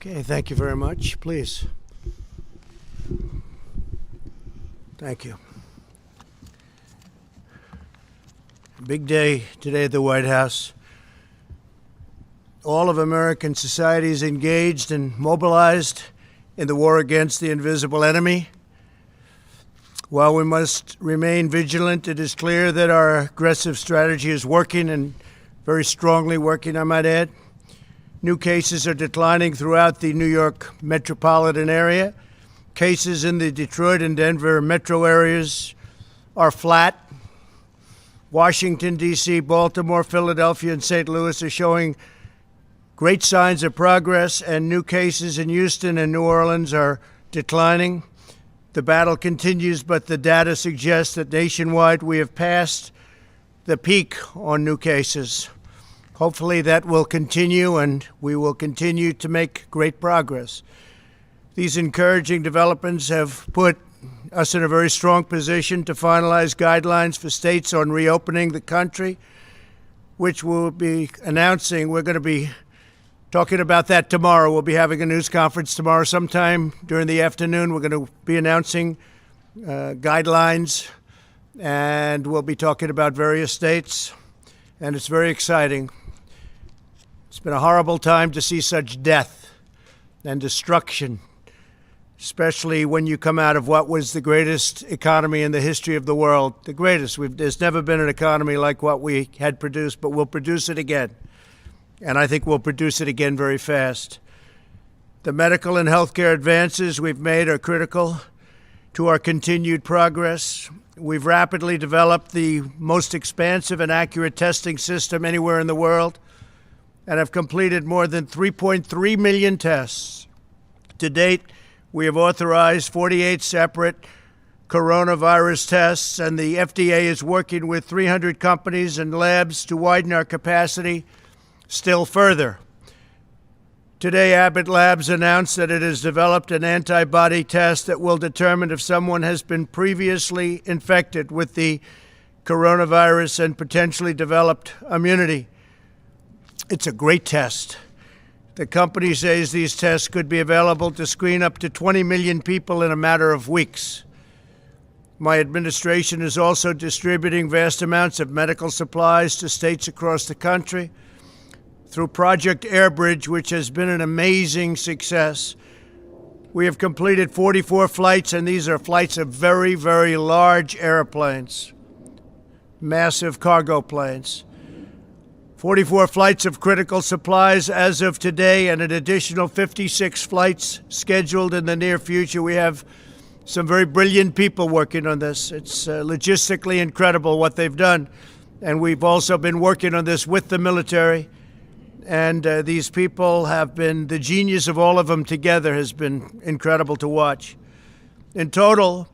Okay, thank you very much. Please. Thank you. Big day today at the White House. All of American society is engaged and mobilized in the war against the invisible enemy. While we must remain vigilant, it is clear that our aggressive strategy is working, and very strongly working, I might add. New cases are declining throughout the New York metropolitan area. Cases in the Detroit and Denver metro areas are flat. Washington, D.C., Baltimore, Philadelphia, and St. Louis are showing great signs of progress, and new cases in Houston and New Orleans are declining. The battle continues, but the data suggests that nationwide we have passed the peak on new cases. Hopefully that will continue, and we will continue to make great progress. These encouraging developments have put us in a very strong position to finalize guidelines for states on reopening the country, which we'll be announcing. We're going to be talking about that tomorrow. We'll be having a news conference tomorrow sometime during the afternoon. We're going to be announcing guidelines, and we'll be talking about various states, and it's very exciting. It's been a horrible time to see such death and destruction, especially when you come out of what was the greatest economy in the history of the world. The greatest. There's never been an economy like what we had produced, but we'll produce it again. And I think we'll produce it again very fast. The medical and healthcare advances we've made are critical to our continued progress. We've rapidly developed the most expansive and accurate testing system anywhere in the world, and have completed more than 3.3 million tests. To date, we have authorized 48 separate coronavirus tests, and the FDA is working with 300 companies and labs to widen our capacity still further. Today, Abbott Labs announced that it has developed an antibody test that will determine if someone has been previously infected with the coronavirus and potentially developed immunity. It's a great test. The company says these tests could be available to screen up to 20 million people in a matter of weeks. My administration is also distributing vast amounts of medical supplies to states across the country through Project Airbridge, which has been an amazing success. We have completed 44 flights, and these are flights of very, very large airplanes, massive cargo planes. 44 flights of critical supplies as of today, and an additional 56 flights scheduled in the near future. We have some very brilliant people working on this. It's logistically incredible what they've done. And we've also been working on this with the military. And these people have been, the genius of all of them together has been incredible to watch. In total,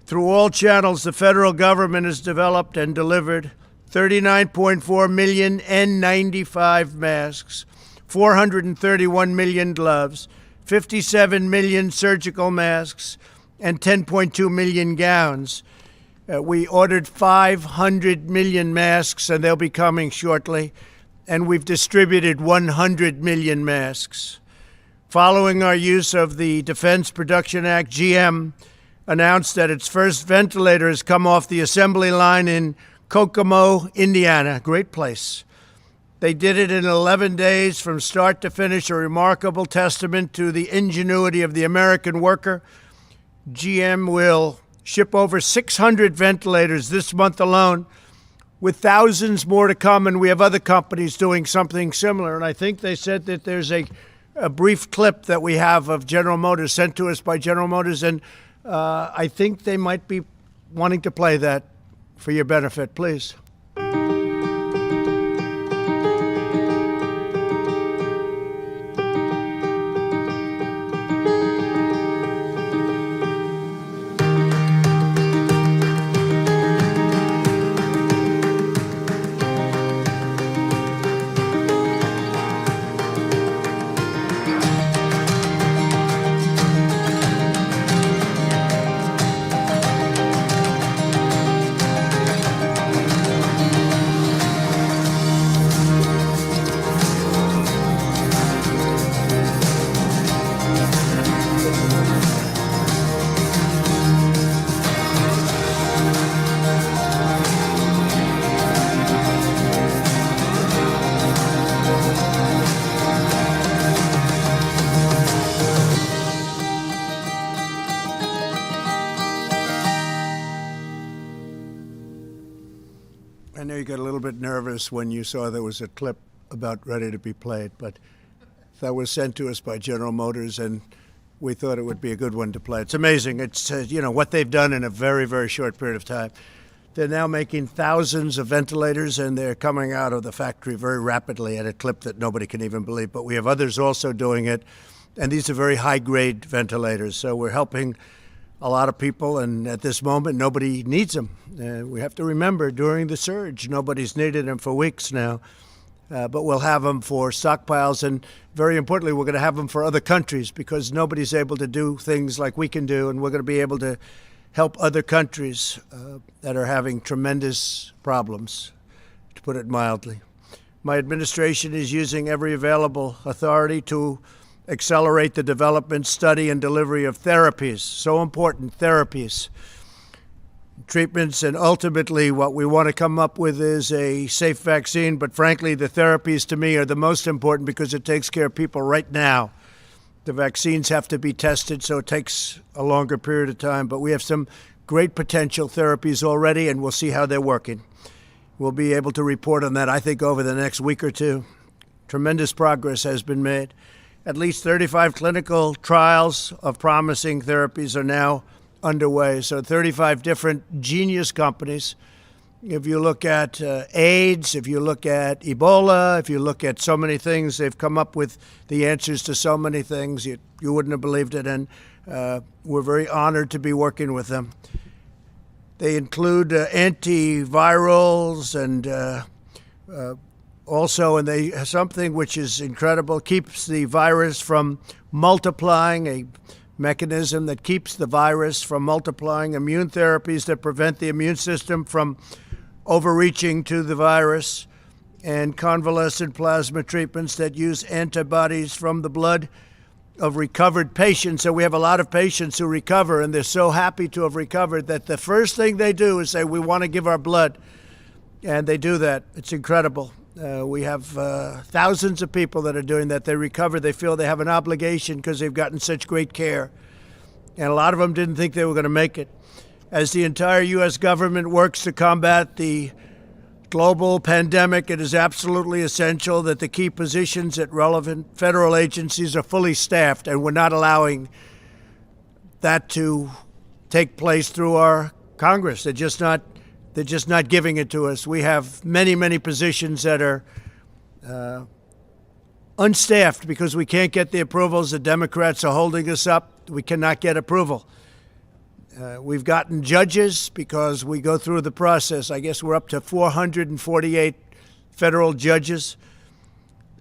through all channels, the federal government has developed and delivered 39.4 million N95 masks, 431 million gloves, 57 million surgical masks, and 10.2 million gowns. We ordered 500 million masks, and they'll be coming shortly, and we've distributed 100 million masks. Following our use of the Defense Production Act, GM announced that its first ventilator has come off the assembly line in Kokomo, Indiana. Great place. They did it in 11 days from start to finish, a remarkable testament to the ingenuity of the American worker. GM will ship over 600 ventilators this month alone, with thousands more to come, and we have other companies doing something similar. And I think they said that there's a brief clip that we have of General Motors sent to us by General Motors, and I think they might be wanting to play that for your benefit, please. I know you got a little bit nervous when you saw there was a clip about ready to be played, but that was sent to us by General Motors, and we thought it would be a good one to play. It's amazing. It's, what they've done in a very, very short period of time. They're now making thousands of ventilators, and they're coming out of the factory very rapidly at a clip that nobody can even believe. But we have others also doing it, and these are very high-grade ventilators. So we're helping a lot of people, and at this moment, nobody needs them. We have to remember, during the surge, nobody's needed them for weeks now. But we'll have them for stockpiles, and very importantly, we're going to have them for other countries because nobody's able to do things like we can do, and we're going to be able to help other countries that are having tremendous problems, to put it mildly. My administration is using every available authority to accelerate the development, study, and delivery of therapies. So important, therapies, treatments, and ultimately what we want to come up with is a safe vaccine. But frankly, the therapies to me are the most important because it takes care of people right now. The vaccines have to be tested, so it takes a longer period of time. But we have some great potential therapies already, and we'll see how they're working. We'll be able to report on that, I think, over the next week or two. Tremendous progress has been made. At least 35 clinical trials of promising therapies are now underway. So 35 different genius companies. If you look at AIDS, if you look at Ebola, if you look at so many things, they've come up with the answers to so many things. You wouldn't have believed it, and we're very honored to be working with them. They include antivirals and also, and they something which is incredible, keeps the virus from multiplying, a mechanism that keeps the virus from multiplying, immune therapies that prevent the immune system from overreaching to the virus, and convalescent plasma treatments that use antibodies from the blood of recovered patients. So we have a lot of patients who recover, and they're so happy to have recovered that the first thing they do is say, we want to give our blood. And they do that. It's incredible. We have thousands of people that are doing that. They recover. They feel they have an obligation because they've gotten such great care. And a lot of them didn't think they were going to make it. As the entire U.S. government works to combat the global pandemic, it is absolutely essential that the key positions at relevant federal agencies are fully staffed, and we're not allowing that to take place through our Congress. They're just not giving it to us. We have many, many positions that are unstaffed because we can't get the approvals. The Democrats are holding us up. We cannot get approval. We've gotten judges because we go through the process. I guess we're up to 448 federal judges,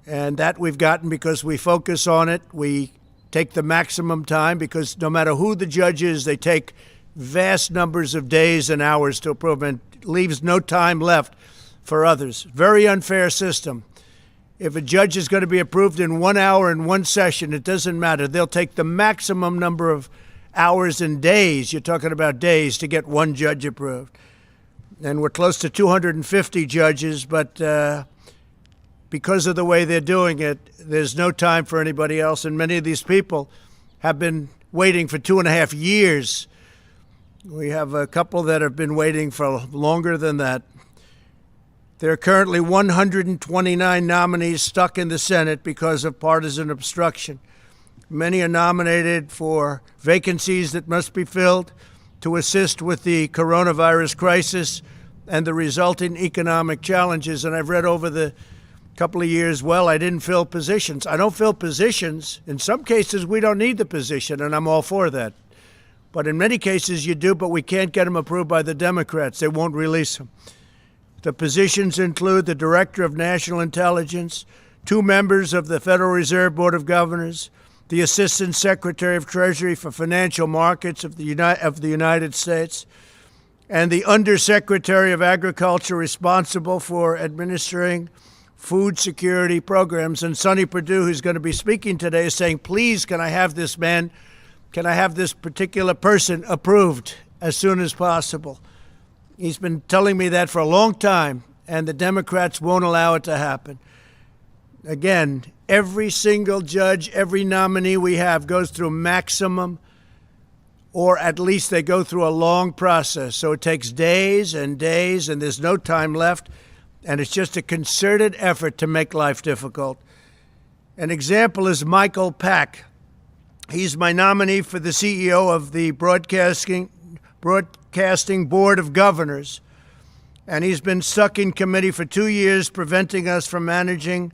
and that we've gotten because we focus on it. We take the maximum time because no matter who the judge is, they take vast numbers of days and hours to approve, and leaves no time left for others. Very unfair system. If a judge is going to be approved in 1 hour in one session, it doesn't matter. They'll take the maximum number of hours and days, you're talking about days, to get one judge approved. And we're close to 250 judges, but because of the way they're doing it, there's no time for anybody else. And many of these people have been waiting for 2.5 years. We have a couple that have been waiting for longer than that. There are currently 129 nominees stuck in the Senate because of partisan obstruction. Many are nominated for vacancies that must be filled to assist with the coronavirus crisis and the resulting economic challenges. And I've read over the couple of years, well, I didn't fill positions. I don't fill positions. In some cases, we don't need the position, and I'm all for that. But in many cases, you do, but we can't get them approved by the Democrats. They won't release them. The positions include the Director of National Intelligence, 2 members of the Federal Reserve Board of Governors, the Assistant Secretary of Treasury for Financial Markets of the United States, and the Undersecretary of Agriculture responsible for administering food security programs. And Sonny Perdue, who's going to be speaking today, is saying, please, can I have this man, can I have this particular person approved as soon as possible? He's been telling me that for a long time, and the Democrats won't allow it to happen. Again, every single judge, every nominee we have goes through maximum or at least they go through a long process. So it takes days and days, and there's no time left, and it's just a concerted effort to make life difficult. An example is Michael Pack. He's my nominee for the CEO of the Broadcasting Board of Governors, and he's been stuck in committee for 2 years, preventing us from managing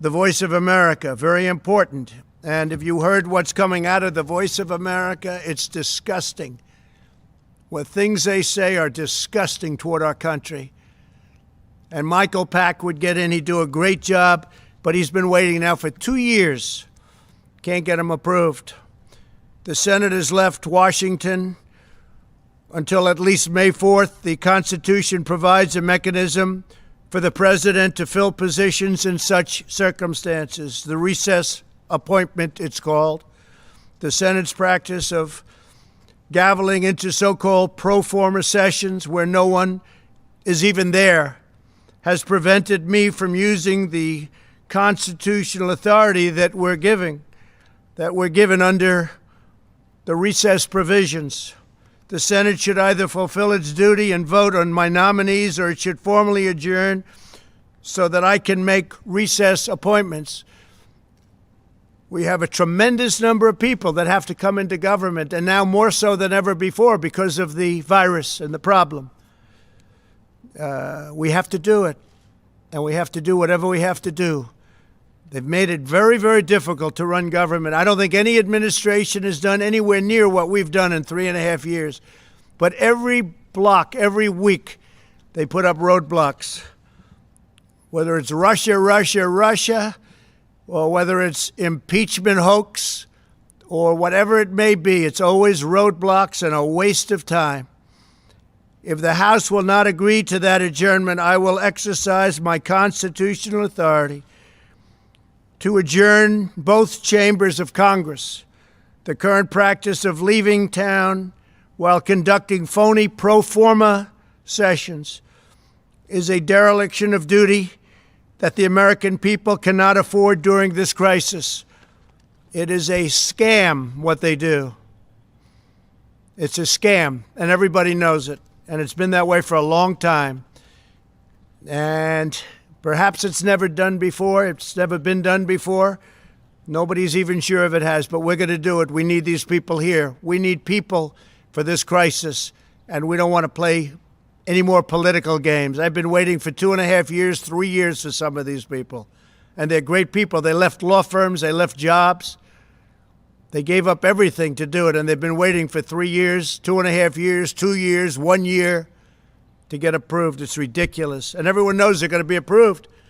the Voice of America. Very important. And if you heard what's coming out of the Voice of America, it's disgusting. What things they say are disgusting toward our country. And Michael Pack would get in. He'd do a great job, but he's been waiting now for 2 years. Can't get him approved. The Senate has left Washington until at least May 4th. The Constitution provides a mechanism for the president to fill positions in such circumstances. The recess appointment, it's called. The Senate's practice of gaveling into so-called pro forma sessions where no one is even there has prevented me from using the constitutional authority that we're given under the recess provisions. The Senate should either fulfill its duty and vote on my nominees, or it should formally adjourn so that I can make recess appointments. We have a tremendous number of people that have to come into government, and now more so than ever before because of the virus and the problem. We have to do it, and we have to do whatever we have to do. They've made it very, very difficult to run government. I don't think any administration has done anywhere near what we've done in 3.5 years. But every block, every week, they put up roadblocks. Whether it's Russia, or whether it's impeachment hoax, or whatever it may be, it's always roadblocks and a waste of time. If the House will not agree to that adjournment, I will exercise my constitutional authority to adjourn both chambers of Congress. The current practice of leaving town while conducting phony pro forma sessions is a dereliction of duty that the American people cannot afford during this crisis. It is a scam what they do. It's a scam, and everybody knows it, and it's been that way for a long time. And perhaps it's never done before. It's never been done before. Nobody's even sure if it has, but we're going to do it. We need these people here. We need people for this crisis, and we don't want to play any more political games. I've been waiting for 2.5 years, 3 years for some of these people, and they're great people. They left law firms. They left jobs. They gave up everything to do it, and they've been waiting for 3 years, 2.5 years, 2 years, 1 year to get approved. It's ridiculous. And everyone knows they're going to be approved